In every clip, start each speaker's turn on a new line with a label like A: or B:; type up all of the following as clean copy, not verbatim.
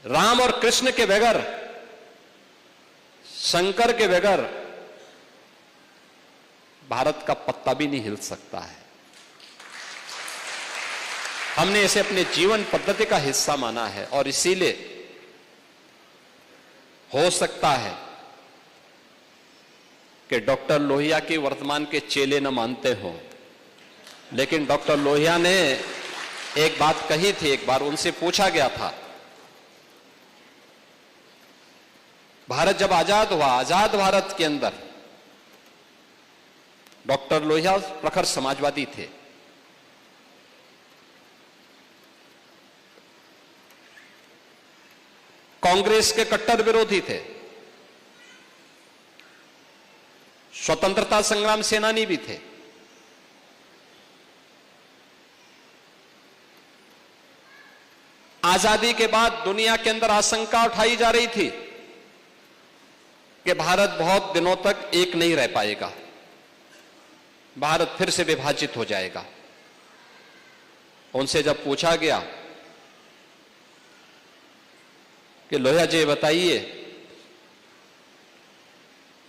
A: राम और कृष्ण के बगैर, शंकर के बगैर भारत का पत्ता भी नहीं हिल सकता है। हमने इसे अपने जीवन पद्धति का हिस्सा माना है और इसीलिए हो सकता है कि डॉक्टर लोहिया की वर्तमान के चेले न मानते हो, लेकिन डॉक्टर लोहिया ने एक बात कही थी। एक बार उनसे पूछा गया था, भारत जब आजाद हुआ, आजाद भारत के अंदर डॉक्टर लोहिया प्रखर समाजवादी थे। कांग्रेस के कट्टर विरोधी थे, स्वतंत्रता संग्राम सेनानी भी थे। आजादी के बाद दुनिया के अंदर आशंका उठाई जा रही थी कि भारत बहुत दिनों तक एक नहीं रह पाएगा, भारत फिर से विभाजित हो जाएगा। उनसे जब पूछा गया कि लोहिया जी बताइए,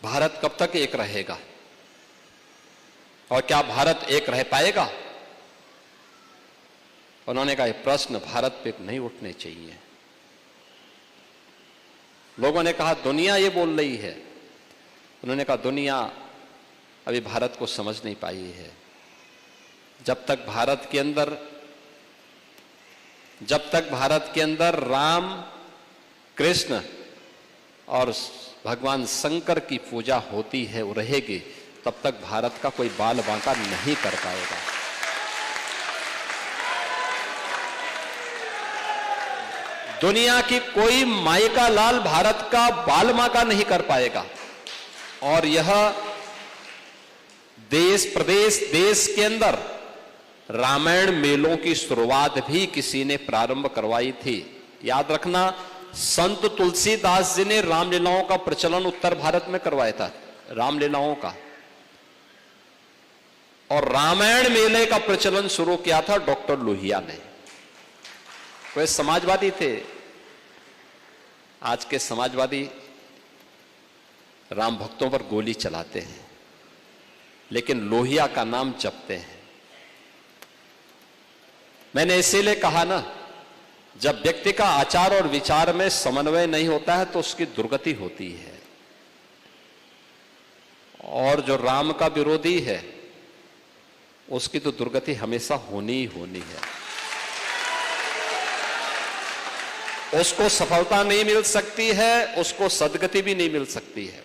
A: भारत कब तक एक रहेगा और क्या भारत एक रह पाएगा? उन्होंने कहा, यह प्रश्न भारत पे नहीं उठने चाहिए। लोगों ने कहा, दुनिया ये बोल रही है। उन्होंने कहा, दुनिया अभी भारत को समझ नहीं पाई है। जब तक भारत के अंदर राम, कृष्ण और भगवान शंकर की पूजा होती है, वो रहेगी, तब तक भारत का कोई बाल बांका नहीं कर पाएगा। दुनिया की कोई माई का लाल भारत का बाल बांका नहीं कर पाएगा। और यह देश प्रदेश देश के अंदर रामायण मेलों की शुरुआत भी किसी ने प्रारंभ करवाई थी। याद रखना, संत तुलसीदास जी ने रामलीलाओं का प्रचलन उत्तर भारत में करवाया था, रामलीलाओं का। और रामायण मेले का प्रचलन शुरू किया था डॉक्टर लोहिया ने। वे समाजवादी थे। आज के समाजवादी राम भक्तों पर गोली चलाते हैं, लेकिन लोहिया का नाम जपते हैं। मैंने इसीलिए कहा ना, जब व्यक्ति का आचार और विचार में समन्वय नहीं होता है तो उसकी दुर्गति होती है। और जो राम का विरोधी है उसकी तो दुर्गति हमेशा होनी ही होनी है। उसको सफलता नहीं मिल सकती है, उसको सदगति भी नहीं मिल सकती है।